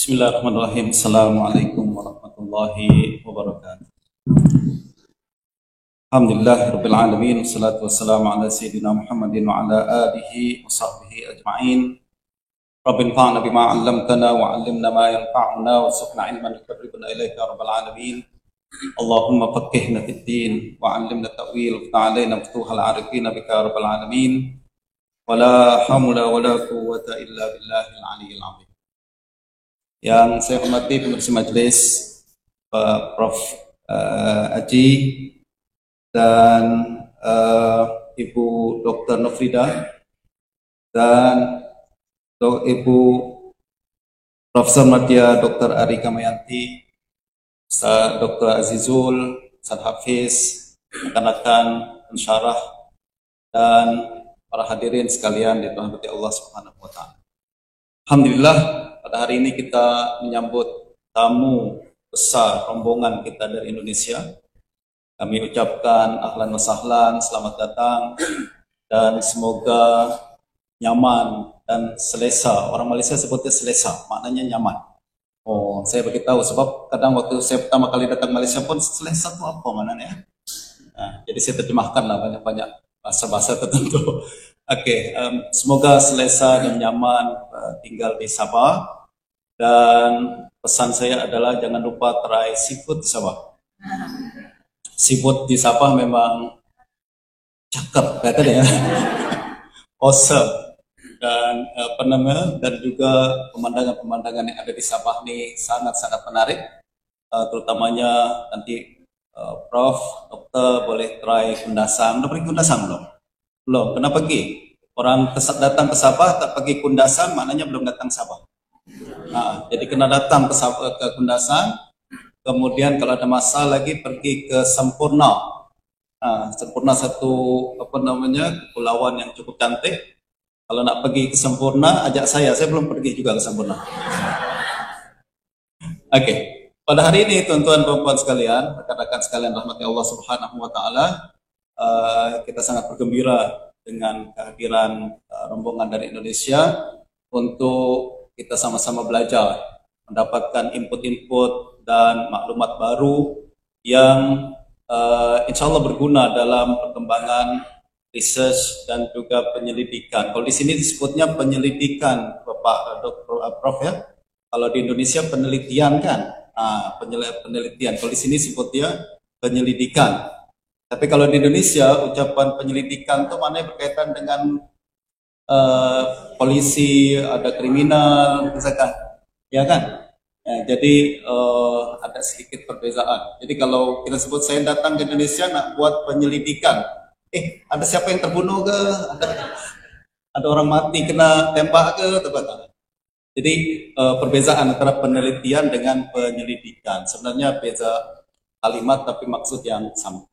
Bismillahirrahmanirrahim. Assalamualaikum warahmatullahi wabarakatuh. Alhamdulillah rabbil alamin, wassalatu wassalamu ala sayyidina Muhammadin wa ala alihi wa sahbihi ajma'in. Rabbil fa'na bima 'allamtana wa 'allimna ma yanfa'una wa suqna 'ilman yuqarribuna ilaika rabbal alamin. Allahumma faqihna fid din wa 'allimna ta'wil wa ta'alaina futuhal 'arifin bika rabbal alamin. Wa la haula wa la quwwata illa billahil 'aliyyil 'azim. Yang saya hormati pengurus majelis, Pak Prof. Aji dan Ibu Dr. Nofrida dan Ibu Profesor Madya Dr. Ari Kamayanti, Ustaz Dr. Azizul, Ustaz Hafiz, rekan-rekan pensyarah dan para hadirin sekalian dirahmati Allah Subhanahu wa taala. Alhamdulillah, pada hari ini kita menyambut tamu besar rombongan kita dari Indonesia. Kami ucapkan ahlan wa sahlan, selamat datang, dan semoga nyaman dan selesa. Orang Malaysia sebutnya selesa, maknanya nyaman. Oh, saya beritahu sebab kadang waktu saya pertama kali datang Malaysia pun selesa itu apa maknanya? Nah, jadi saya terjemahkan lah banyak-banyak bahasa-bahasa tertentu. Oke, semoga selesa dan nyaman tinggal di Sabah. Dan pesan saya adalah jangan lupa try seafood di Sabah. Seafood di Sabah memang cakep, katanya ya. Awesome. Dan dan juga pemandangan-pemandangan yang ada di Sabah ini sangat-sangat menarik. Terutamanya nanti Prof, Dokter boleh try Kundasang. Udah pergi Kundasang belum? Belum. Kenapa pergi? Orang datang ke Sabah tak pergi Kundasang, maknanya belum datang Sabah. Nah, jadi kena datang ke Kundasang, kemudian kalau ada masa lagi pergi ke Sempurna. Nah, Sempurna satu kepulauan yang cukup cantik. Kalau nak pergi ke Sempurna, ajak saya belum pergi juga ke Sempurna. Oke, pada hari ini tuan-tuan dan puan sekalian, rekan-rekan sekalian rahmati Allah Subhanahu wa taala, kita sangat bergembira dengan kehadiran rombongan dari Indonesia untuk kita sama-sama belajar, mendapatkan input-input dan maklumat baru yang insya Allah berguna dalam perkembangan research dan juga penyelidikan. Kalau di sini disebutnya penyelidikan, Bapak Dr. Prof ya. Kalau di Indonesia penelitian kan, penelitian. Kalau di sini sebutnya penyelidikan. Tapi kalau di Indonesia ucapan penyelidikan itu maknanya berkaitan dengan polisi, ada kriminal, misalkan, ya kan? Ya, jadi ada sedikit perbedaan. Jadi kalau kita sebut saya datang ke Indonesia nak buat penyelidikan, ada siapa yang terbunuh ke? Ada orang mati kena tembak ke? Jadi perbedaan antara penelitian dengan penyelidikan. Sebenarnya beda kalimat tapi maksud yang sama.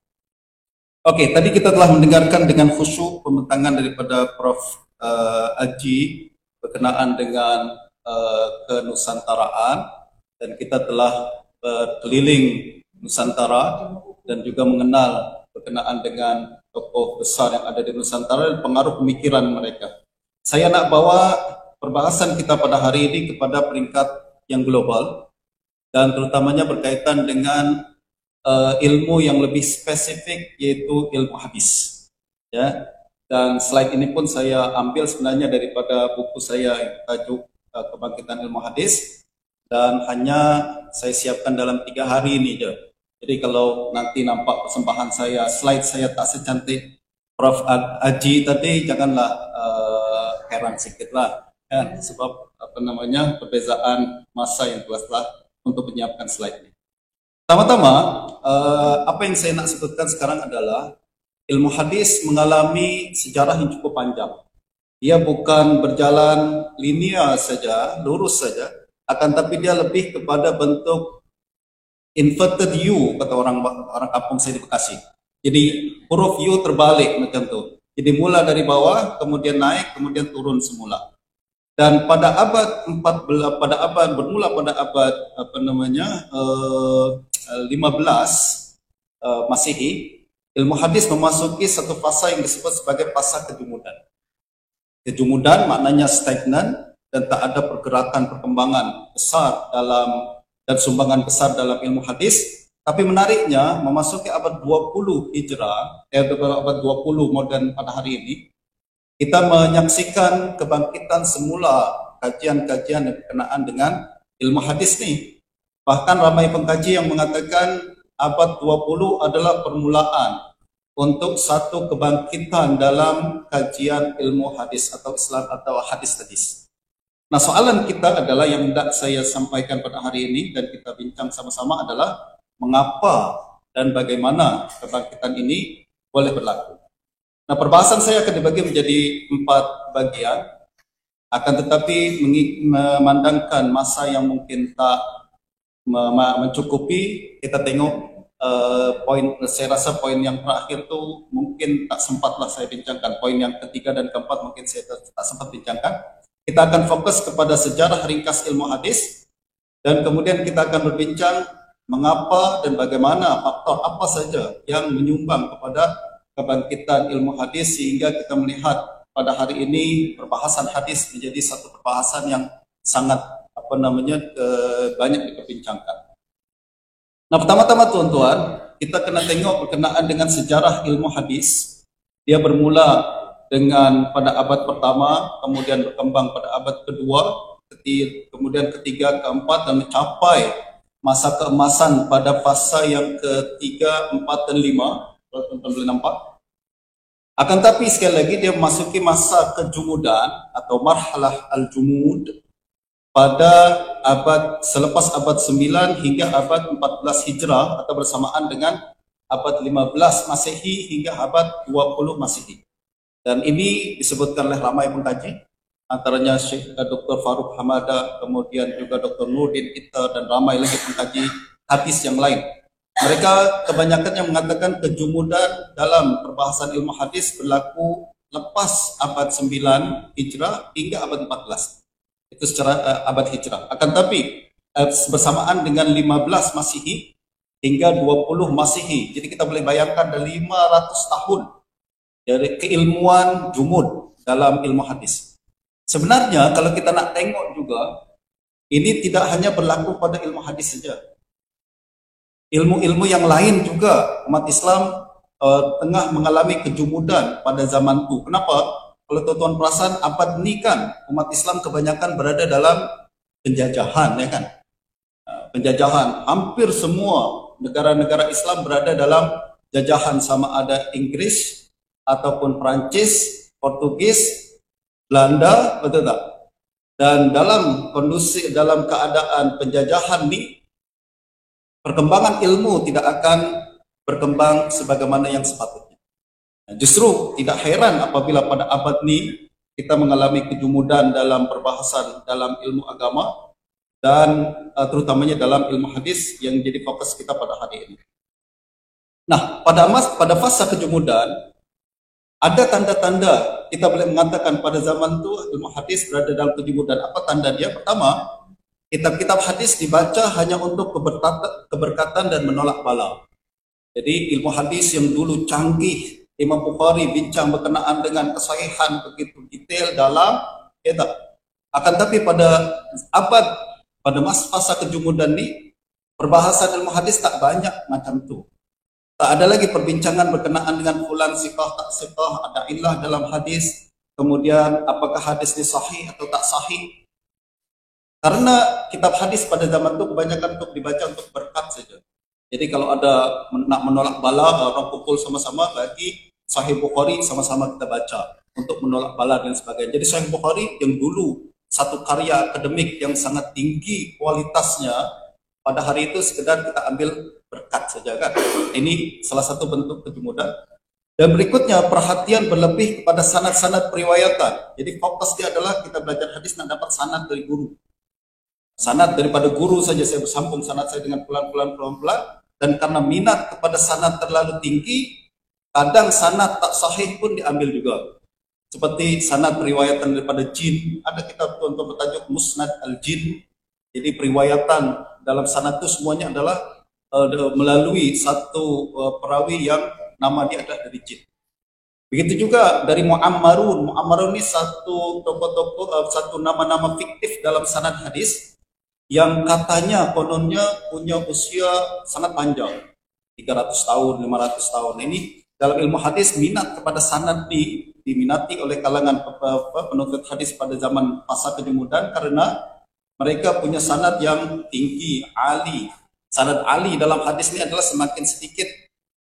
Oke, tadi kita telah mendengarkan dengan khusyuk pembentangan daripada Prof. Aji berkenaan dengan kenusantaraan, dan kita telah berkeliling Nusantara dan juga mengenal berkenaan dengan tokoh besar yang ada di Nusantara dan pengaruh pemikiran mereka. Saya nak bawa perbahasan kita pada hari ini kepada peringkat yang global dan terutamanya berkaitan dengan ilmu yang lebih spesifik, yaitu ilmu hadis. Ya. Dan slide ini pun saya ambil sebenarnya daripada buku saya yang tajuk Kebangkitan Ilmu Hadis, dan hanya saya siapkan dalam 3 hari ini je. Jadi kalau nanti nampak persembahan saya, slide saya tak secantik Prof. Aji tadi, janganlah heran sedikit lah, ya, sebab perbezaan masa yang luaslah untuk menyiapkan slide ini. Pertama-tama, apa yang saya nak sebutkan sekarang adalah ilmu hadis mengalami sejarah yang cukup panjang. Dia bukan berjalan linear saja, lurus saja, akan tapi dia lebih kepada bentuk inverted U, kata orang kampung saya di Bekasi. Jadi huruf U terbalik macam tu. Jadi mula dari bawah, kemudian naik, kemudian turun semula. Dan pada abad 14, bermula pada abad 15 Masehi, ilmu hadis memasuki satu fasa yang disebut sebagai fasa kejumudan. Kejumudan maknanya stagnan, dan tak ada perkembangan besar dan sumbangan besar dalam ilmu hadis. Tapi menariknya, memasuki abad 20 Hijrah, abad 20 modern pada hari ini, kita menyaksikan kebangkitan semula kajian-kajian yang berkenaan dengan ilmu hadis nih. Bahkan ramai pengkaji yang mengatakan abad 20 adalah permulaan untuk satu kebangkitan dalam kajian ilmu hadis atau Islam atau hadis-hadis. Nah, soalan kita adalah yang hendak saya sampaikan pada hari ini dan kita bincang sama-sama adalah mengapa dan bagaimana kebangkitan ini boleh berlaku. Nah, perbahasan saya akan dibagi menjadi 4 bagian, akan tetapi memandangkan masa yang mungkin tak mencukupi, kita tengok saya rasa poin yang terakhir tuh mungkin tak sempatlah saya bincangkan. Poin yang ketiga dan keempat mungkin saya tak sempat bincangkan. Kita akan fokus kepada sejarah ringkas ilmu hadis, dan kemudian kita akan berbincang mengapa dan bagaimana faktor apa saja yang menyumbang kepada kebangkitan ilmu hadis sehingga kita melihat pada hari ini perbahasan hadis menjadi satu perbahasan yang sangat banyak diperbincangkan. Nah, pertama-tama tuan-tuan, kita kena tengok berkenaan dengan sejarah ilmu hadis. Dia bermula dengan pada abad pertama, kemudian berkembang pada abad kedua, kemudian ketiga, keempat, dan mencapai masa keemasan pada fasa yang ketiga, empat, dan lima. Kalau tuan-tuan boleh nampak. Akan tapi sekali lagi dia memasuki masa kejumudan atau marhalah al-jumud pada selepas abad 9 hingga abad 14 Hijrah atau bersamaan dengan abad 15 Masehi hingga abad 20 Masehi. Dan ini disebutkan oleh ramai pengkaji, antaranya Syekh Dr. Faruk Hamada, kemudian juga Dr. Nurdin Itta, dan ramai lagi pengkaji hadis yang lain. Mereka kebanyakannya mengatakan kejumudan dalam perbahasan ilmu hadis berlaku lepas abad 9 Hijrah hingga abad 14. Itu secara abad Hijrah. Akan tapi bersamaan dengan 15 Masehi hingga 20 Masehi. Jadi kita boleh bayangkan ada 500 tahun dari keilmuan jumud dalam ilmu hadis. Sebenarnya kalau kita nak tengok juga, ini tidak hanya berlaku pada ilmu hadis saja. Ilmu-ilmu yang lain juga umat Islam tengah mengalami kejumudan pada zaman itu. Kenapa? Kalau tuan-tuan perasan, abad ini kan umat Islam kebanyakan berada dalam penjajahan, ya kan? Penjajahan. Hampir semua negara-negara Islam berada dalam jajahan, sama ada Inggris ataupun Perancis, Portugis, Belanda, betul tak? Dan dalam keadaan penjajahan ini, perkembangan ilmu tidak akan berkembang sebagaimana yang sepatutnya. Justru tidak heran apabila pada abad ini kita mengalami kejumudan dalam perbahasan dalam ilmu agama dan terutamanya dalam ilmu hadis yang jadi fokus kita pada hari ini. Nah, pada fasa kejumudan ada tanda-tanda kita boleh mengatakan pada zaman itu ilmu hadis berada dalam kejumudan. Apa tanda dia? Pertama, kitab-kitab hadis dibaca hanya untuk keberkatan dan menolak bala. Jadi ilmu hadis yang dulu canggih, Imam Bukhari bincang berkenaan dengan kesahihan begitu detail dalam kitab. Akan tapi pada masa kejumudan ini, perbahasan ilmu hadis tak banyak macam itu. Tak ada lagi perbincangan berkenaan dengan fulan sifah tak sifah, ada ilah dalam hadis, kemudian apakah hadis ini sahih atau tak sahih. Karena kitab hadis pada zaman itu kebanyakan untuk dibaca untuk berkat saja. Jadi kalau ada nak menolak bala, orang kumpul sama-sama, bagi Sahih Bukhari sama-sama kita baca untuk menolak bala dan sebagainya. Jadi Sahih Bukhari yang dulu satu karya akademik yang sangat tinggi kualitasnya, pada hari itu sekedar kita ambil berkat saja kan. Ini salah satu bentuk kejumudan. Dan berikutnya perhatian berlebih kepada sanad-sanad periwayatan. Jadi fokus dia adalah kita belajar hadis nak dapat sanad dari guru. Sanad daripada guru saja, saya bersambung sanad saya dengan pelan-pelan, dan karena minat kepada sanad terlalu tinggi, kadang sanad tak sahih pun diambil juga. Seperti sanad periwayatan daripada jin, ada kitab tuan-tuan bertajuk Musnad al-Jin. Jadi periwayatan dalam sanad itu semuanya adalah melalui satu perawi yang nama dia adalah dari jin. Begitu juga dari Muammarun. Muammarun ini satu tokoh-tokoh, satu nama-nama fiktif dalam sanad hadis yang katanya kononnya punya usia sangat panjang, 300 tahun, 500 tahun. Ini dalam ilmu hadis minat kepada sanad diminati oleh kalangan penuntut hadis pada zaman masa kejemudan karena mereka punya sanad yang tinggi, ali. Sanad ali dalam hadis ini adalah semakin sedikit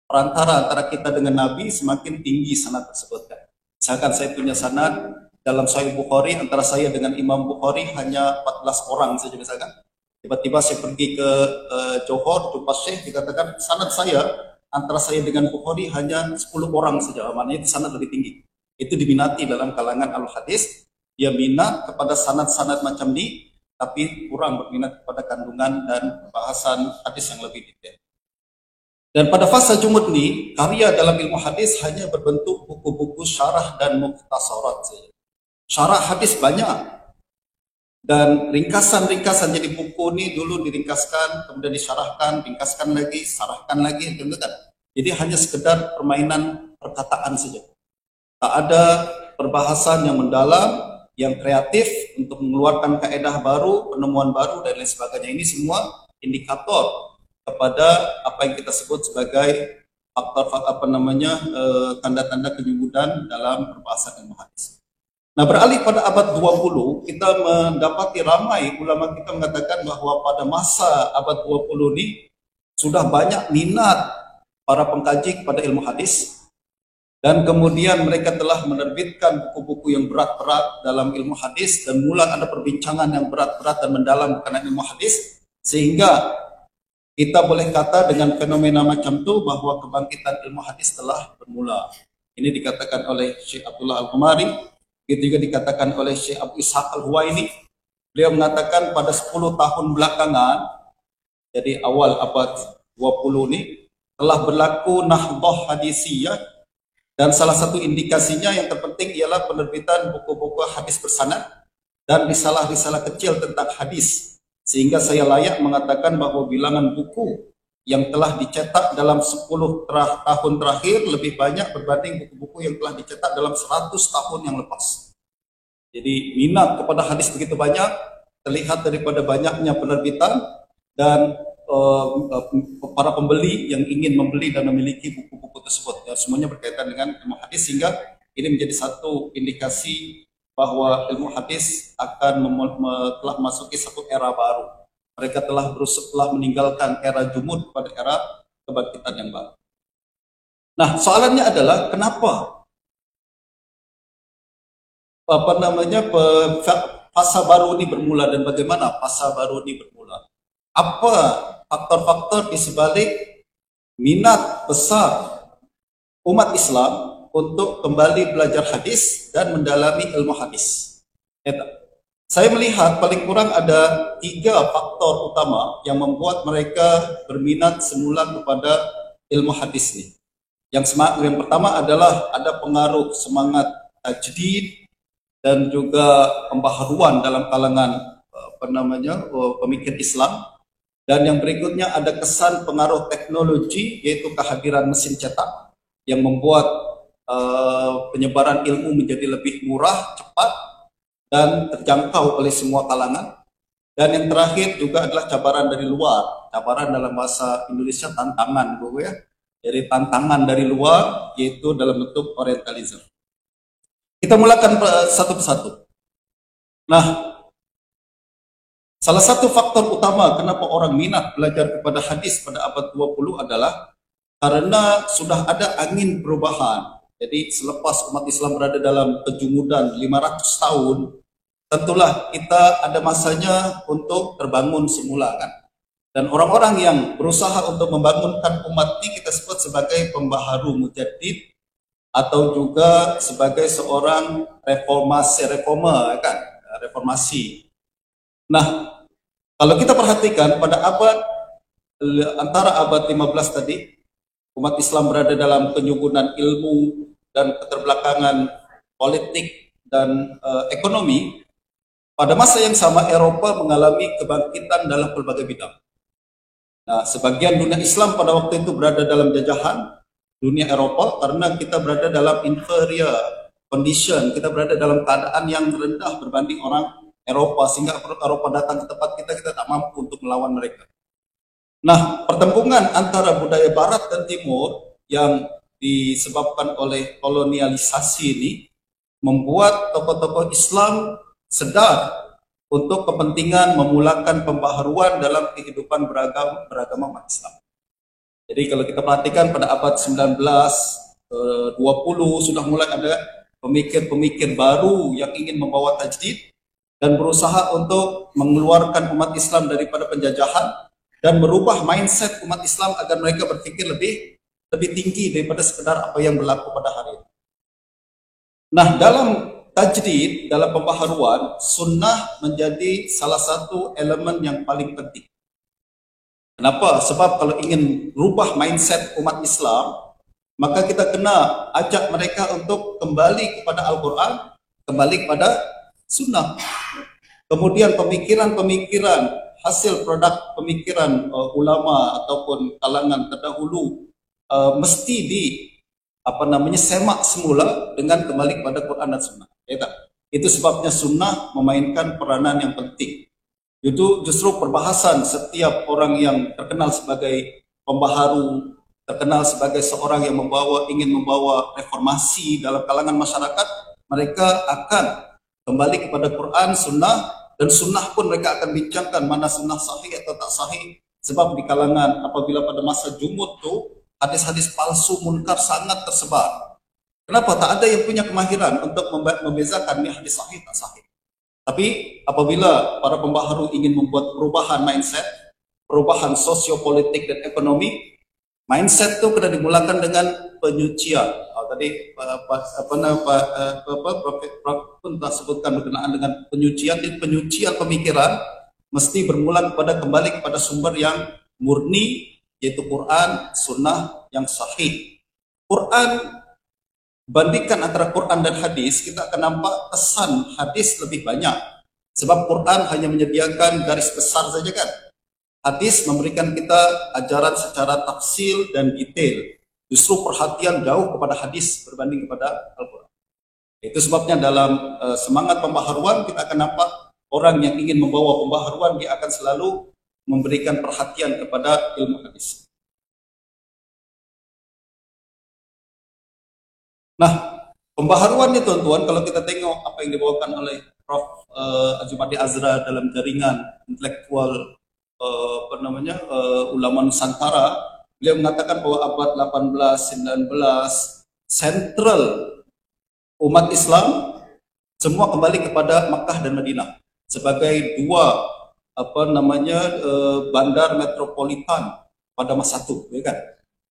perantara antara kita dengan Nabi, semakin tinggi sanad tersebut. Misalkan saya punya sanad dalam Sahih Bukhari antara saya dengan Imam Bukhari hanya 14 orang saja misalkan. Tiba-tiba saya pergi ke Johor, jumpa Syekh, dikatakan sanad saya antara saya dengan Bukhari hanya 10 orang saja, maknanya itu sanad lebih tinggi. Itu diminati dalam kalangan al-hadis, dia minat kepada sanad-sanad macam ini, tapi kurang berminat kepada kandungan dan bahasan hadis yang lebih detail. Dan pada fasa jumud ini, karya dalam ilmu hadis hanya berbentuk buku-buku syarah dan mukhtasarat saja. Syarah hadis banyak, dan ringkasan-ringkasan. Jadi buku ini dulu diringkaskan, kemudian disyarahkan, ringkaskan lagi, sarahkan lagi, jadi hanya sekedar permainan perkataan saja. Tak ada perbahasan yang mendalam, yang kreatif untuk mengeluarkan kaedah baru, penemuan baru dan lain sebagainya. Ini semua indikator kepada apa yang kita sebut sebagai faktor tanda-tanda kejujuran dalam perbahasan ilmu hadis. Nah, beralih pada abad 20, kita mendapati ramai ulama kita mengatakan bahwa pada masa abad 20 ini sudah banyak minat para pengkaji kepada ilmu hadis, dan kemudian mereka telah menerbitkan buku-buku yang berat-berat dalam ilmu hadis, dan mulai ada perbincangan yang berat-berat dan mendalam mengenai ilmu hadis, sehingga kita boleh kata dengan fenomena macam itu bahwa kebangkitan ilmu hadis telah bermula. Ini dikatakan oleh Syekh Abdullah Al-Qamari, itu juga dikatakan oleh Syekh Abu Ishaq Al-Huwaini. Beliau mengatakan pada 10 tahun belakangan, jadi awal abad 20 ini, telah berlaku nahdah hadisiyah, dan salah satu indikasinya yang terpenting ialah penerbitan buku-buku hadis bersanad dan risalah-risalah kecil tentang hadis, sehingga saya layak mengatakan bahwa bilangan buku yang telah dicetak dalam 10 tahun terakhir lebih banyak berbanding buku-buku yang telah dicetak dalam 100 tahun yang lepas. Jadi minat kepada hadis begitu banyak, terlihat daripada banyaknya penerbitan dan para pembeli yang ingin membeli dan memiliki buku-buku tersebut. Ya, semuanya berkaitan dengan ilmu hadis, sehingga ini menjadi satu indikasi bahwa ilmu hadis akan telah memasuki satu era baru. Mereka telah meninggalkan era jumud pada era kebangkitan yang baru. Nah, soalannya adalah kenapa fasa baru ini bermula, dan bagaimana fasa baru ini bermula? Apa faktor-faktor di sebalik minat besar umat Islam untuk kembali belajar hadis dan mendalami ilmu hadis? Saya melihat paling kurang ada 3 faktor utama yang membuat mereka berminat semula kepada ilmu hadis ini. Yang pertama adalah ada pengaruh semangat tajdid dan juga pembaharuan dalam kalangan pemikir Islam. Dan yang berikutnya ada kesan pengaruh teknologi, yaitu kehadiran mesin cetak yang membuat penyebaran ilmu menjadi lebih murah, cepat, dan terjangkau oleh semua kalangan. Dan yang terakhir juga adalah cabaran dari luar. Cabaran dalam bahasa Indonesia tantangan, ya. Jadi tantangan dari luar, yaitu dalam bentuk orientalisme. Kita mulakan satu persatu. Nah, salah satu faktor utama kenapa orang minat belajar kepada hadis pada abad 20 adalah karena sudah ada angin perubahan. Jadi selepas umat Islam berada dalam kejumudan 500 tahun, tentulah kita ada masanya untuk terbangun semula, kan. Dan orang-orang yang berusaha untuk membangunkan umat ini kita sebut sebagai pembaharu, mujaddid, atau juga sebagai seorang reformasi. Nah, kalau kita perhatikan pada antara abad 15 tadi, umat Islam berada dalam penyugunan ilmu dan keterbelakangan politik dan ekonomi. Pada masa yang sama, Eropa mengalami kebangkitan dalam berbagai bidang. Nah, sebagian dunia Islam pada waktu itu berada dalam jajahan, dunia Eropa karena kita berada dalam inferior condition, kita berada dalam keadaan yang rendah berbanding orang Eropa, sehingga Eropa datang ke tempat kita, kita tak mampu untuk melawan mereka. Nah, pertempuran antara budaya Barat dan Timur yang disebabkan oleh kolonialisasi ini membuat tokoh-tokoh Islam sedar untuk kepentingan memulakan pembaharuan dalam kehidupan beragama umat Islam. Jadi kalau kita perhatikan pada abad 19, 20 sudah mulai ada pemikir-pemikir baru yang ingin membawa tajdid dan berusaha untuk mengeluarkan umat Islam daripada penjajahan dan merubah mindset umat Islam agar mereka berpikir lebih tinggi daripada sekedar apa yang berlaku pada hari ini. Nah, dalam tajdid, dalam pembaharuan, sunnah menjadi salah satu elemen yang paling penting. Kenapa? Sebab kalau ingin rubah mindset umat Islam, maka kita kena ajak mereka untuk kembali kepada Al-Quran, kembali kepada sunnah. Kemudian pemikiran-pemikiran, hasil produk pemikiran ulama ataupun kalangan terdahulu mesti semak semula dengan kembali kepada Quran dan sunnah. Ya, itu sebabnya sunnah memainkan peranan yang penting. Itu justru perbahasan setiap orang yang terkenal sebagai pembaharu, terkenal sebagai seorang yang ingin membawa reformasi dalam kalangan masyarakat, mereka akan kembali kepada Quran, sunnah, dan sunnah pun mereka akan bincangkan mana sunnah sahih atau tak sahih. Sebab di kalangan apabila pada masa jumud tuh hadis-hadis palsu munkar sangat tersebar. Kenapa? Tak ada yang punya kemahiran untuk membezakan ini hadis sahih tak sahih. Tapi apabila para pembaharu ingin membuat perubahan mindset, perubahan sosiopolitik dan ekonomi, mindset itu kena dimulakan dengan penyucian. Tadi Prophet pun telah sebutkan berkenaan dengan penyucian. Penyucian pemikiran mesti bermula kembali kepada sumber yang murni, yaitu Quran, sunnah yang sahih. Quran, bandingkan antara Quran dan hadis, kita akan nampak kesan hadis lebih banyak. Sebab Quran hanya menyediakan garis besar saja kan. Hadis memberikan kita ajaran secara tafsil dan detail. Justru perhatian jauh kepada hadis berbanding kepada Al-Quran. Itu sebabnya dalam semangat pembaharuan kita akan nampak orang yang ingin membawa pembaharuan, dia akan selalu memberikan perhatian kepada ilmu hadis. Nah, pembaharuan ini tuan-tuan, kalau kita tengok apa yang dibawakan oleh Prof. Azumati Azra dalam jaringan intelektual ulama Nusantara, beliau mengatakan bahwa abad 18, 19 sentral umat Islam semua kembali kepada Makkah dan Madinah sebagai dua bandar metropolitan pada masa itu, ya kan?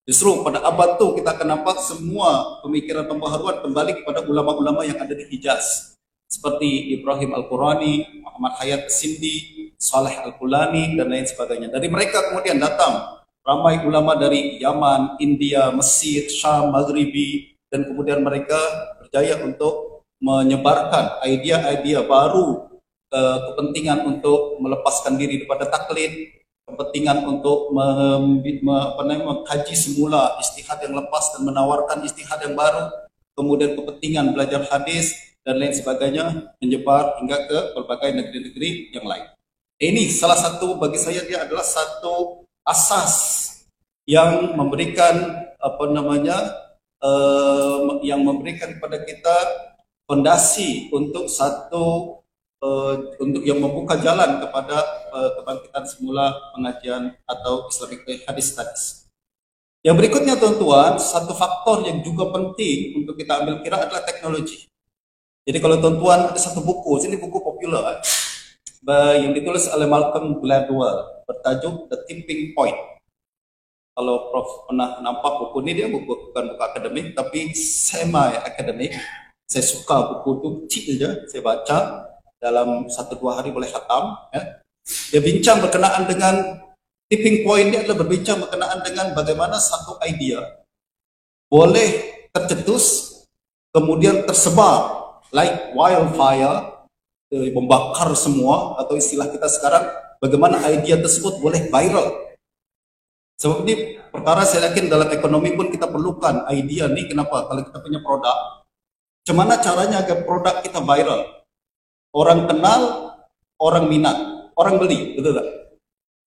Justru pada abad itu kita akan nampak semua pemikiran pembaharuan kembali kepada ulama-ulama yang ada di Hijaz, seperti Ibrahim Al-Qurani, Muhammad Hayat Sindi, Saleh Al-Qulani, dan lain sebagainya. Dari mereka kemudian datang ramai ulama dari Yaman, India, Mesir, Syam, Maghribi, dan kemudian mereka berjaya untuk menyebarkan idea-idea baru, kepentingan untuk melepaskan diri daripada taklid, kepentingan untuk mengkaji semula istihad yang lepas dan menawarkan istihad yang baru, kemudian kepentingan belajar hadis dan lain sebagainya, menyebar hingga ke berbagai negeri-negeri yang lain. Ini salah satu, bagi saya dia adalah satu asas yang memberikan yang memberikan kepada kita fondasi untuk untuk yang membuka jalan kepada kebangkitan semula pengajian atau Islamic Hadis Studies. Yang berikutnya tuan-tuan, satu faktor yang juga penting untuk kita ambil kira adalah teknologi. Jadi kalau tuan-tuan ada satu buku, ini buku populer yang ditulis oleh Malcolm Gladwell bertajuk The Tipping Point. Kalau Prof pernah nampak buku ini, dia bukan buku akademik tapi semi akademik. Saya suka buku itu, kecil aja, saya baca dalam 1-2 hari boleh khatam. Ya. Dia bincang berkenaan dengan tipping point, ini adalah berbincang berkenaan dengan bagaimana satu idea boleh tercetus kemudian tersebar like wildfire, membakar semua, atau istilah kita sekarang bagaimana idea tersebut boleh viral. Sebab ini perkara saya yakin dalam ekonomi pun kita perlukan idea nih, kenapa? Kalau kita punya produk, gimana caranya agar produk kita viral? Orang kenal, orang minat, orang beli, betul tak?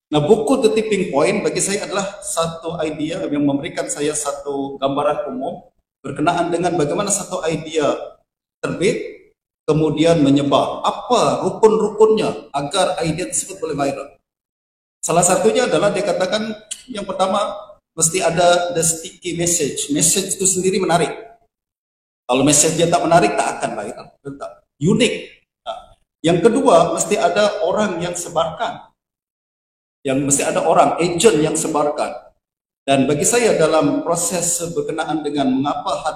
Nah, buku The Tipping Point bagi saya adalah satu idea yang memberikan saya satu gambaran umum berkenaan dengan bagaimana satu idea terbit, kemudian menyebar. Apa rukun-rukunnya agar idea tersebut boleh viral? Salah satunya adalah dia katakan yang pertama mesti ada the sticky message. Message itu sendiri menarik. Kalau message dia tak menarik, tak akan viral. Tak. Unik. Nah, yang kedua mesti ada orang yang sebarkan. Yang mesti ada orang, agent yang sebarkan. Dan bagi saya dalam proses berkenaan dengan mengapa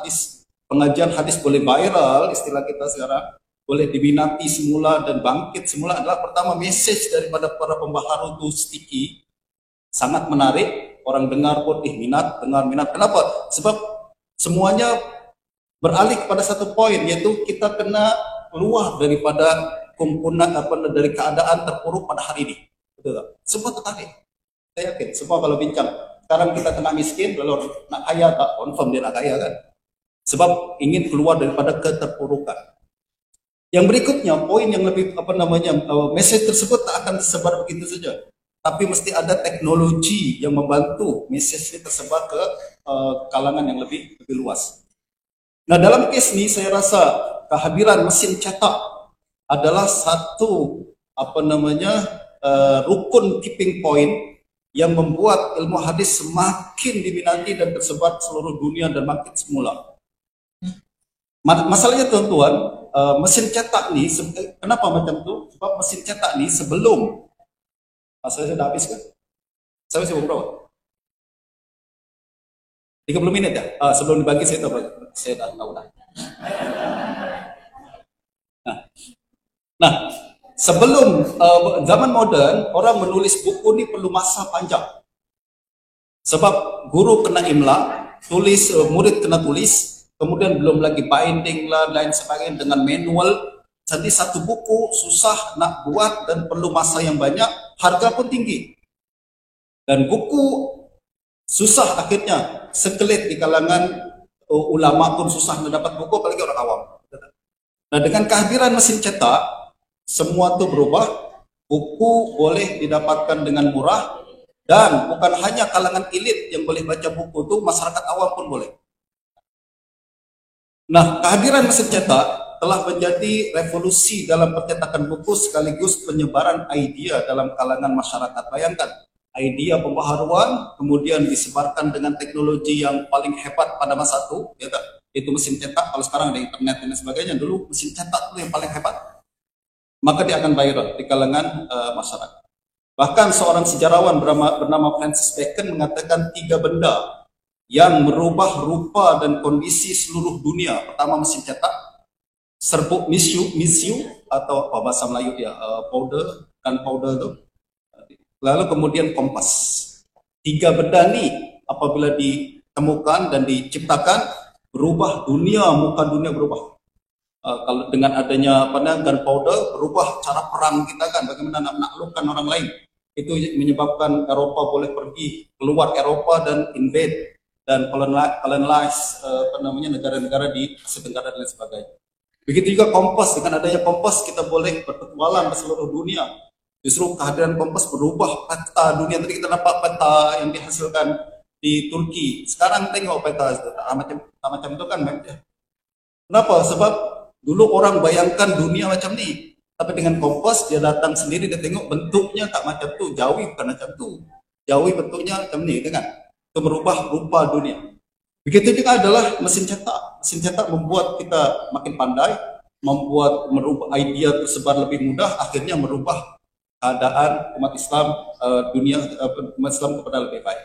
pengajian hadis boleh viral, istilah kita sekarang, boleh diminati semula dan bangkit semula adalah pertama message daripada para pembaharu itu sticky, sangat menarik, orang dengar pun minat, dengar minat. Kenapa? Sebab semuanya beralih kepada satu poin, yaitu kita kena keluar daripada kumpulan dari keadaan terpuruk pada hari ini. Betul tak? Semua tertarik. Saya yakin, semua kalau bincang, sekarang kita kena miskin, lalu nak kaya tak? Confirm dia nak kaya kan? Sebab ingin keluar daripada keterpurukan. Yang berikutnya, poin yang lebih message tersebut tak akan tersebar begitu saja. Tapi mesti ada teknologi yang membantu message ini tersebar ke kalangan yang lebih luas. Nah, dalam kes ini saya rasa kehadiran mesin cetak adalah satu rukun tipping point yang membuat ilmu hadis semakin diminati dan tersebar seluruh dunia dan bangkit semula. Masalahnya tuan-tuan, mesin cetak ni kenapa macam tu? Sebab mesin cetak ni sebelum masa saya dah habis kan? Saya masih berapa? 30 minit ya? Sebelum dibagi saya dah tahu dah. Nah, sebelum zaman moden, orang menulis buku ni perlu masa panjang. Sebab guru kena imla, murid kena tulis, kemudian belum lagi binding lah, lain sebagainya dengan manual. Jadi satu buku susah nak buat dan perlu masa yang banyak, harga pun tinggi. Dan buku susah akhirnya, sekelit di kalangan ulama pun susah mendapat buku, apalagi orang awam. Nah, dengan kehadiran mesin cetak, semua itu berubah, buku boleh didapatkan dengan murah, dan bukan hanya kalangan elit yang boleh baca buku itu, masyarakat awam pun boleh. Nah, kehadiran mesin cetak telah menjadi revolusi dalam percetakan buku sekaligus penyebaran idea dalam kalangan masyarakat. Bayangkan, idea pembaharuan kemudian disebarkan dengan teknologi yang paling hebat pada masa itu, ya tak? Itu mesin cetak. Kalau sekarang ada internet dan sebagainya, dulu mesin cetak itu yang paling hebat. Maka dia akan viral di kalangan masyarakat. Bahkan seorang sejarawan bernama Francis Bacon mengatakan 3 benda yang merubah rupa dan kondisi seluruh dunia. Pertama, mesin cetak, serbuk misiu atau apa bahasa Melayu ya, powder itu. Lalu kemudian kompas. 3 benda ni apabila ditemukan dan diciptakan, berubah dunia, muka dunia berubah. Kalau dengan adanya gunpowder, berubah cara perang kita kan, bagaimana nak menaklukkan orang lain. Itu menyebabkan Eropa boleh pergi keluar Eropa dan invade dan colonize negara-negara di Asia Tenggara dan lain sebagainya. Begitu juga kompas, dengan adanya kompas kita boleh berpetualang ke seluruh dunia. Justru kehadiran kompas berubah peta dunia. Tadi kita dapat peta yang dihasilkan di Turki. Sekarang tengok peta macam itu kan. Kenapa? Sebab dulu orang bayangkan dunia macam ni. Tapi dengan kompas dia datang sendiri, dia tengok bentuknya tak macam tu. Jawi bukan macam tu. Jawi bentuknya macam ni kan. Itu merubah rupa dunia. Begitu juga adalah mesin cetak. Mesin cetak membuat kita makin pandai, merubah idea tersebar lebih mudah, akhirnya merubah keadaan umat Islam umat Islam kepada lebih baik.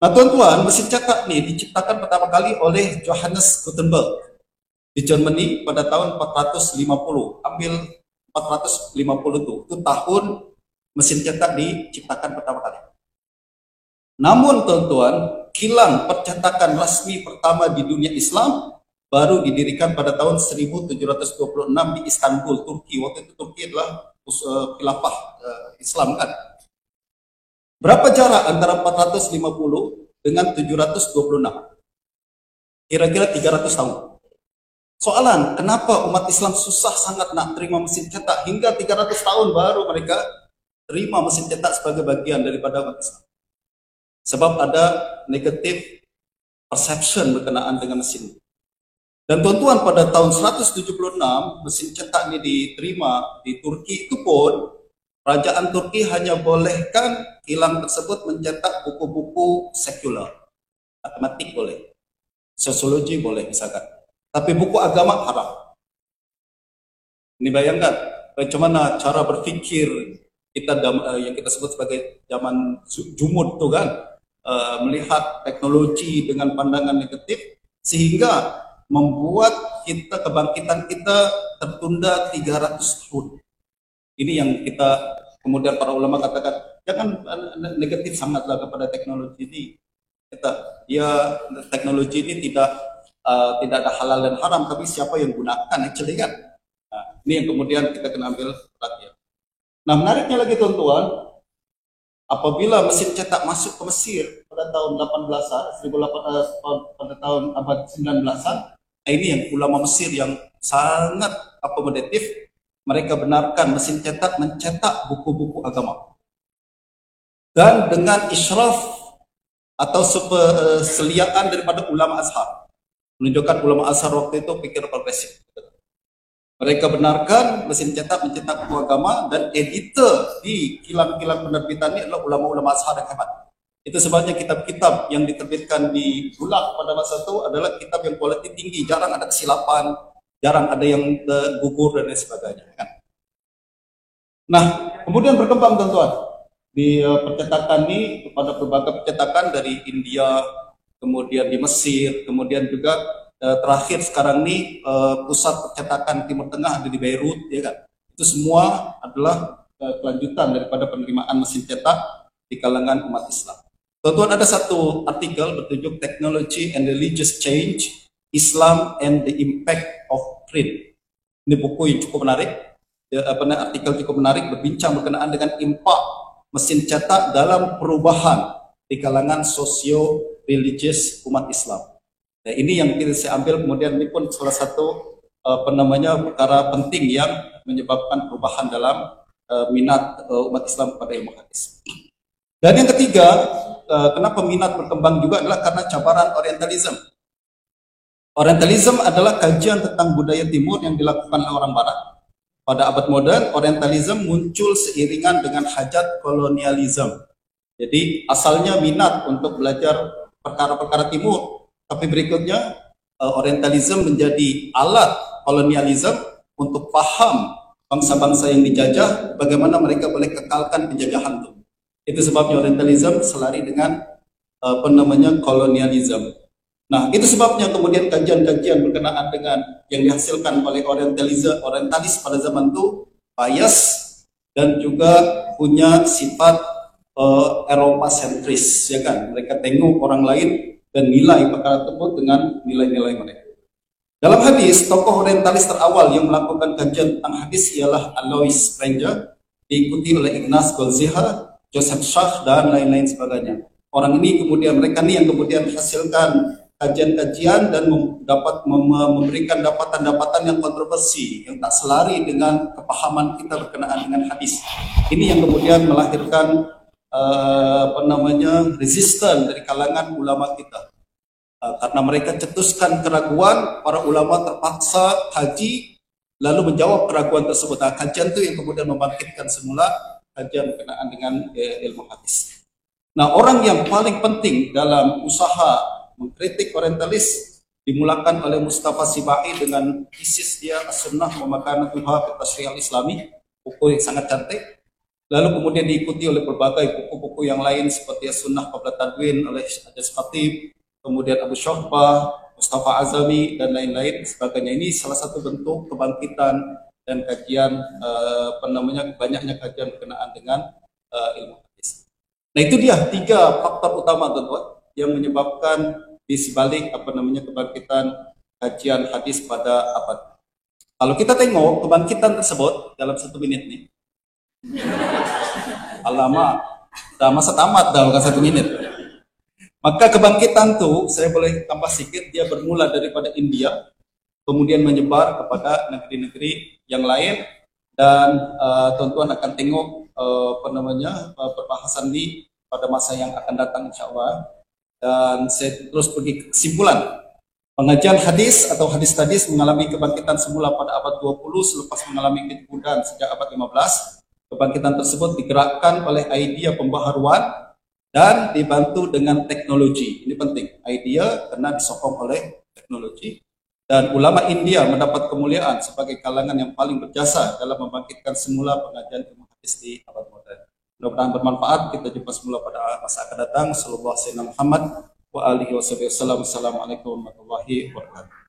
Nah, tuan-tuan, mesin cetak ini diciptakan pertama kali oleh Johannes Gutenberg di Germany pada tahun 450. Ambil 450 itu tahun mesin cetak diciptakan pertama kali. Namun tuan-tuan, kilang percetakan rasmi pertama di dunia Islam baru didirikan pada tahun 1726 di Istanbul, Turki. Waktu itu Turki adalah khilafah Islam kan. Berapa jarak antara 450 dengan 726? Kira-kira 300 tahun. Soalan, kenapa umat Islam susah sangat nak terima mesin cetak hingga 300 tahun baru mereka terima mesin cetak sebagai bagian daripada umat Islam? Sebab ada negative perception berkenaan dengan mesin. Dan tuan-tuan, pada tahun 176 mesin cetak ini diterima di Turki itu pun kerajaan Turki hanya bolehkan kilang tersebut mencetak buku-buku sekular. Matematik boleh, sosiologi boleh misalkan. Tapi buku agama haram. Ini bayangkan bagaimana cara berpikir kita yang kita sebut sebagai zaman jumud tuh kan, melihat teknologi dengan pandangan negatif sehingga membuat kebangkitan kita tertunda 300 tahun. Ini yang kita kemudian para ulama katakan jangan negatif sangatlah kepada teknologi ini. Teknologi ini tidak ada halal dan haram, tapi siapa yang gunakan actually kan. Nah, ini yang kemudian kita kena ambil perhatian. Nah, menariknya lagi tuan-tuan, apabila mesin cetak masuk ke Mesir pada tahun 18-an, pada tahun abad 19-an, ini yang ulama Mesir yang sangat akomodatif, mereka benarkan mesin cetak mencetak buku-buku agama. Dan dengan israf atau seliaan daripada ulama Azhar. Menunjukkan ulama Azhar waktu itu pikir progresif. Mereka benarkan mesin cetak mencetak buku agama dan editor di kilang-kilang penerbitan ini adalah ulama-ulama Azhar yang hebat. Itu sebabnya kitab-kitab yang diterbitkan di Bulak pada masa itu adalah kitab yang kualitas tinggi, jarang ada kesilapan, jarang ada yang gugur dan lain sebagainya. Kan? Nah, kemudian berkembang teman-teman di percetakan ini kepada berbagai percetakan dari India, kemudian di Mesir, kemudian juga terakhir sekarang ini pusat percetakan Timur Tengah ada di Beirut, ya kan? Itu semua adalah kelanjutan daripada penerimaan mesin cetak di kalangan umat Islam. Tentuan ada satu artikel bertajuk Technology and Religious Change, Islam and the Impact of Print. Ini buku yang cukup menarik, artikel cukup menarik berbincang berkenaan dengan impak mesin cetak dalam perubahan di kalangan sosio-religious umat Islam. Nah, ini yang saya ambil, kemudian ini pun salah satu perkara penting yang menyebabkan perubahan dalam minat umat Islam pada ilmu hadis. Dan yang ketiga, kenapa minat berkembang juga adalah karena cabaran Orientalism. Orientalism adalah kajian tentang budaya timur yang dilakukan oleh orang barat. Pada abad modern, Orientalism muncul seiringan dengan hajat kolonialisme. Jadi asalnya minat untuk belajar perkara-perkara timur, tapi berikutnya Orientalism menjadi alat kolonialisme untuk paham bangsa-bangsa yang dijajah, bagaimana mereka boleh kekalkan penjajahan itu. Itu sebabnya Orientalism selari dengan kolonialisme. Nah, itu sebabnya kemudian kajian-kajian berkenaan dengan yang dihasilkan oleh orientalis pada zaman itu bias dan juga punya sifat Eropa sentris, ya kan? Mereka tengok orang lain dan nilai perkara tersebut dengan nilai-nilai mereka. Dalam hadis, tokoh orientalis terawal yang melakukan kajian tentang hadis ialah Alois Sprenger, diikuti oleh Ignaz Goldziher, Joseph Schacht, dan lain-lain sebagainya. Orang ini kemudian, mereka ini yang kemudian menghasilkan kajian-kajian dan memberikan dapatan-dapatan yang kontroversi, yang tak selari dengan kepahaman kita berkenaan dengan hadis. Ini yang kemudian melahirkan resisten dari kalangan ulama kita. Karena mereka cetuskan keraguan, para ulama terpaksa kaji lalu menjawab keraguan tersebut. Nah, kajian itu yang kemudian membangkitkan semula kajian berkenaan dengan ilmu hadis. Nah, orang yang paling penting dalam usaha mengkritik orientalis dimulakan oleh Mustafa Sibai dengan tesis dia As-Sunnah wa Makanatuha fi Tasyri' al-Islami, buku yang sangat cantik. Lalu kemudian diikuti oleh berbagai buku-buku yang lain seperti As-Sunnah qabla Tadwin oleh Ajaz Khatib, kemudian Abu Syuhbah, Mustafa Azami, dan lain-lain sebagainya. Ini salah satu bentuk kebangkitan dan kajian banyaknya kajian berkenaan dengan ilmu hadis. Nah, itu dia 3 faktor utama teman-teman yang menyebabkan di sebalik kebangkitan kajian hadis pada abad. Kalau kita tengok kebangkitan tersebut dalam 1 menit nih, alamak, Dah masa tamat dah bukan 1 menit. Maka kebangkitan tuh saya boleh tambah sedikit, dia bermula daripada India, kemudian menyebar kepada negeri-negeri yang lain, dan tuan-tuan akan tengok perbahasan ini pada masa yang akan datang insya Allah. Dan saya terus pergi ke kesimpulan. Pengajian hadis atau hadis mengalami kebangkitan semula pada abad 20 selepas mengalami kejujuran sejak abad 15. Kebangkitan tersebut digerakkan oleh idea pembaharuan dan dibantu dengan teknologi. Ini penting, idea karena disokong oleh teknologi. Dan ulama India mendapat kemuliaan sebagai kalangan yang paling berjasa dalam membangkitkan semula pengajian ilmu hadis di abad modern. Mudah-mudahan bermanfaat. Kita jumpa semula pada masa akan datang. Sallallahu alaihi wasallam Muhammad wa alihi wasallam. Assalamualaikum warahmatullahi wabarakatuh.